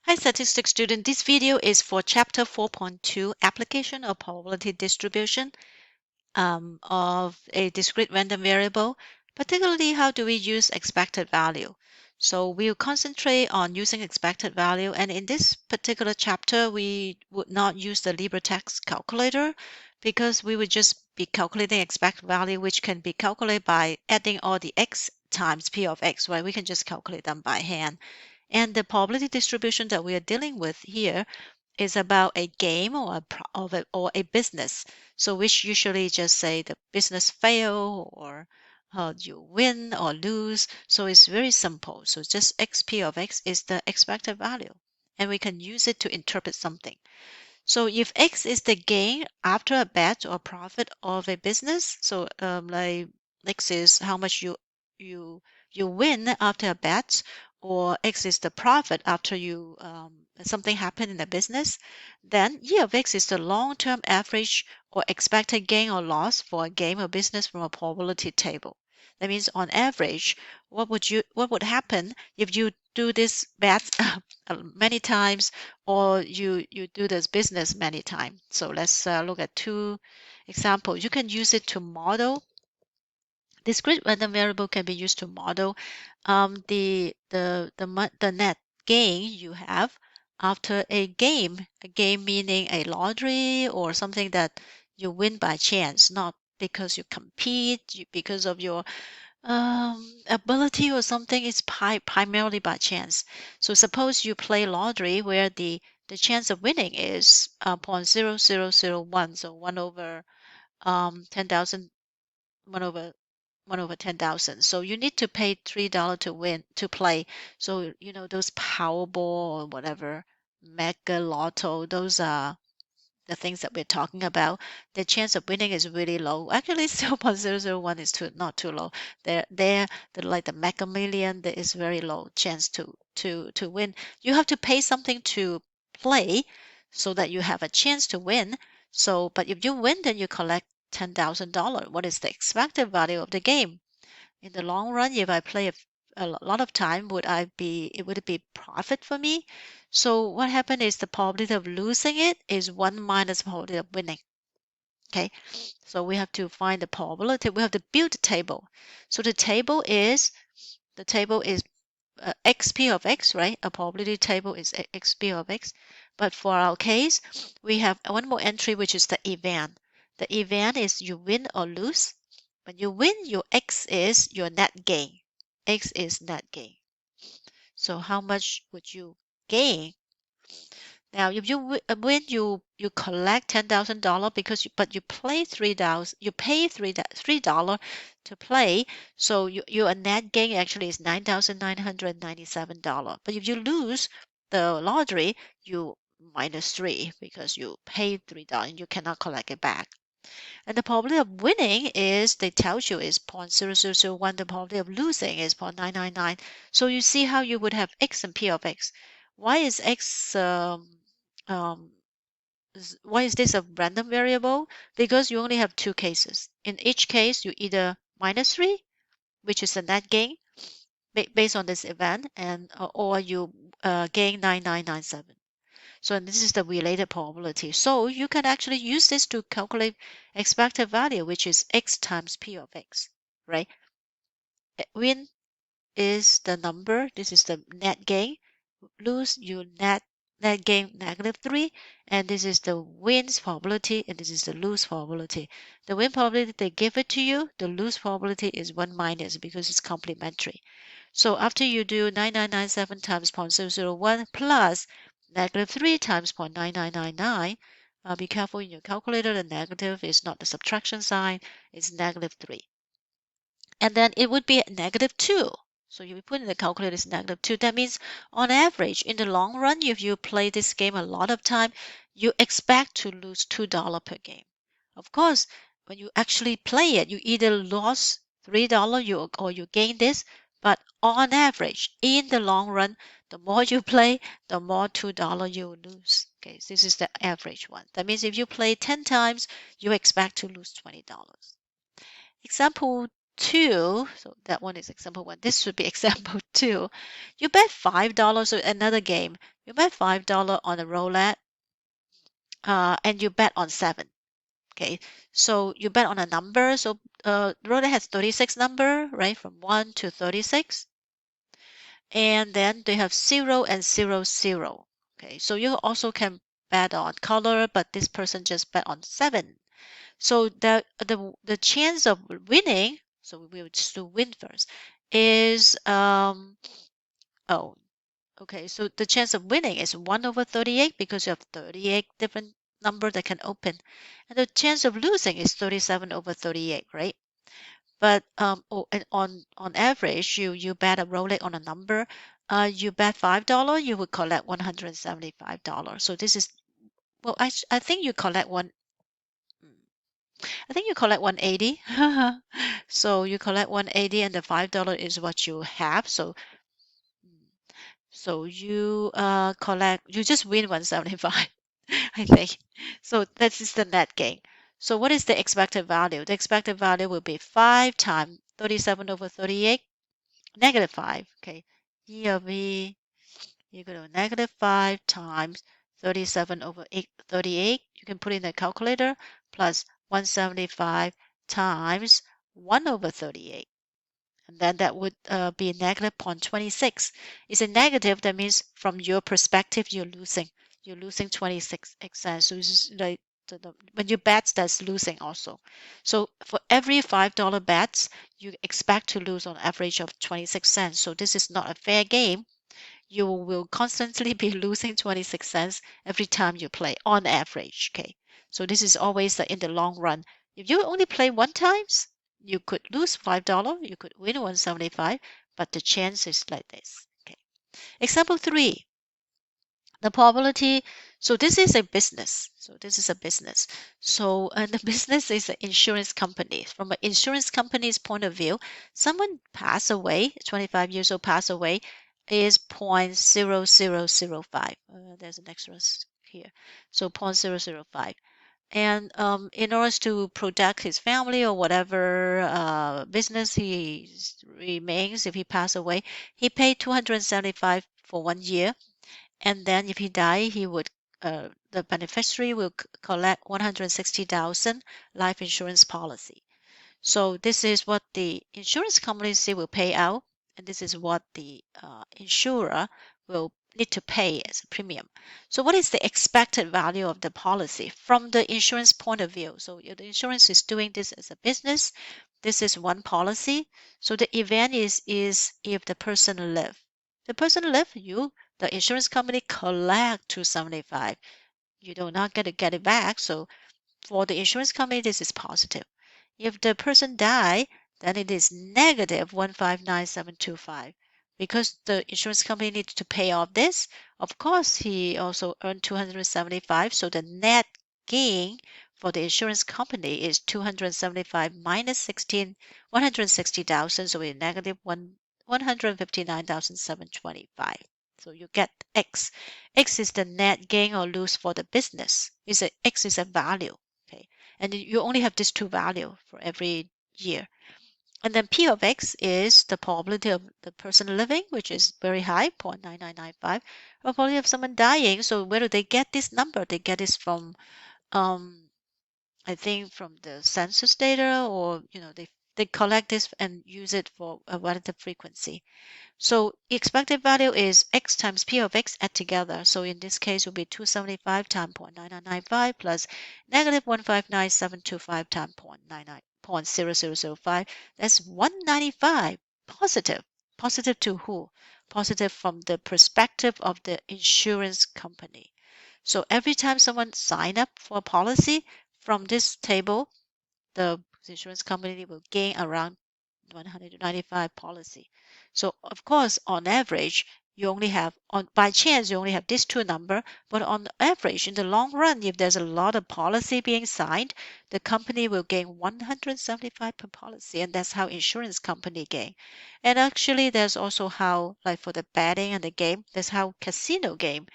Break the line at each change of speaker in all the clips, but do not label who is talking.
Hi, statistics student. This video is for chapter 4.2, application of probability distribution of a discrete random variable, particularly how do we use expected value. So we'll concentrate on using expected value, and in this particular chapter, we would not use the LibreText calculator because we would just be calculating expected value, which can be calculated by adding all the x times p of x, right? We can just calculate them by hand. And the probability distribution that we are dealing with here is about a game or a business. So which usually just say the business fail or you win or lose. So it's very simple. So just xp of x is the expected value. And we can use it to interpret something. So if X is the gain after a bet or profit of a business, so like X is how much you win after a bet, or X is the profit after you something happened in the business, then E of X is the long-term average or expected gain or loss for a game or business from a probability table. That means on average, what would happen if you do this bet many times or you do this business many times. So let's look at two examples. You can use it to model. Discrete random variable can be used to model the net gain you have after a game. A game meaning a lottery or something that you win by chance, not because you compete, because of your ability or something is primarily by chance. So suppose you play lottery where the chance of winning is 0.0001, so 1 over 10,000, 1 over 1 over 10,000. So you need to pay $3 to win to play. So you know those Powerball or whatever, Mega Lotto, those are the things that we're talking about, the chance of winning is really low. Actually, 0.001 is not too low. Like the Mega Million, there is very low chance to win. You have to pay something to play so that you have a chance to win. So, but if you win, then you collect $10,000. What is the expected value of the game? In the long run, if I play a lot of time, would it be profit for me? So what happened is the probability of losing it is 1 minus probability of winning. Okay, so we have to find the probability. We have to build a table. So the table is xp of x, right? A probability table is xp of x. But for our case, we have one more entry, which is the event. The event is you win or lose. When you win, your x is your net gain. X is net gain. So how much would you gain? Now, if you win, you collect $10,000 because you play 3,000. You pay $3 to play, so your net gain actually is $9,997. But if you lose the lottery, you minus 3 because you paid $3 and you cannot collect it back. And the probability of winning is they tell you is 0.0001. The probability of losing is 0.999. So you see how you would have x and p of x. Why is x why is this a random variable? Because you only have two cases. In each case, you either minus 3, which is the net gain based on this event, and or you gain 9997. So this is the related probability. So you can actually use this to calculate expected value, which is x times p of x, right? Win is the number. This is the net gain. Lose, you net gain -3, and this is the wins probability, and this is the lose probability. The win probability, they give it to you. The lose probability is 1 minus because it's complementary. So after you do 9997 times 0.001 plus -3 times 0.9999, be careful in your calculator. The negative is not the subtraction sign, it's -3. And then it would be -2. So if you put in the calculator it's -2. That means on average, in the long run, if you play this game a lot of time, you expect to lose $2 per game. Of course, when you actually play it, you either lost $3 or you gain this, but on average, in the long run, the more you play, the more $2 you will lose. Okay, so this is the average one. That means if you play 10 times, you expect to lose $20. Example 2, so that one is example 1. This should be example 2. You bet $5 on another game. You bet $5 on a roulette, and you bet on 7. Okay, so you bet on a number. So roulette has 36 number, right, from 1 to 36. And then they have 0 and 0, 0. Okay, so you also can bet on color, but this person just bet on 7. So the chance of winning, so we will just do win first, is oh okay, so the chance of winning is 1 over 38 because you have 38 different number that can open. And the chance of losing is 37 over 38, right? But and on average, you bet a Rolex on a number, you bet $5, you would collect $175. So this is well, I think you collect one. I think you collect 180. So you collect 180, and the $5 is what you have. So you collect, you just win 175, I think. So that is the net gain. So what is the expected value? The expected value will be 5 times 37 over 38, negative 5. Okay. E of E equal to negative 5 times 37 over 38. You can put in the calculator plus 175 times 1 over 38. And then that would be negative 0.26. It's a negative. That means from your perspective, you're losing. You're losing 26 cents. So it's like when you bet, that's losing also. So for every $5 bets, you expect to lose on average of 26 cents. So this is not a fair game. You will constantly be losing 26 cents every time you play on average. Okay. So this is always in the long run. If you only play one times, you could lose $5, you could win 175, but the chance is like this. Okay. Example 3. The probability, so this is a business. So this is a business. So and the business is an insurance company. From an insurance company's point of view, someone pass away, 25 years old pass away, is 0.0005. There's an extra here. So 0.005. And in order to protect his family or whatever business he remains, if he pass away, he paid 275 for 1 year. And then if he die, he would the beneficiary will collect 160,000 life insurance policy. So this is what the insurance company say will pay out, and this is what the insurer will need to pay as a premium. So what is the expected value of the policy from the insurance point of view? So if the insurance is doing this as a business. This is one policy. So the event is if the person live. The person live, the insurance company collect 275. You do not get it back. So for the insurance company, this is positive. If the person die, then it is negative 159,725 because the insurance company needs to pay off this. Of course, he also earned 275. So the net gain for the insurance company is 275 minus 160,000. So it's negative 159,725. So you get X. X is the net gain or lose for the business. X is a value. Okay. And you only have these two values for every year. And then P of X is the probability of the person living, which is very high, 0.9995. The probability of someone dying. So where do they get this number? They get this from, I think, from the census data, or they collect this and use it for a relative frequency. So expected value is X times P of X add together. So in this case, it will be 275 times 0.9995 plus negative 159,725 times 0.0005. That's 195 positive. Positive to who? Positive from the perspective of the insurance company. So every time someone sign up for a policy from this table, the insurance company will gain around 195 policy. So of course, on average, you only have by chance you only have these two number, but on average, in the long run, if there's a lot of policy being signed, the company will gain 175 per policy, and that's how insurance company gain. And actually, there's also how, like for the betting and the game, that's how casino game.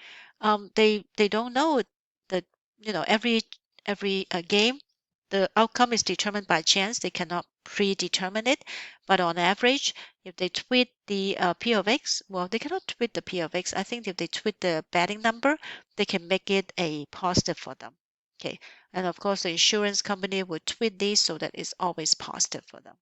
They don't know that every game the outcome is determined by chance. They cannot predetermine it, but on average, if they tweak the P of X, well, they cannot tweak the P of X. I think if they tweak the batting number, they can make it a positive for them. Okay, and of course, the insurance company would tweak this so that it's always positive for them.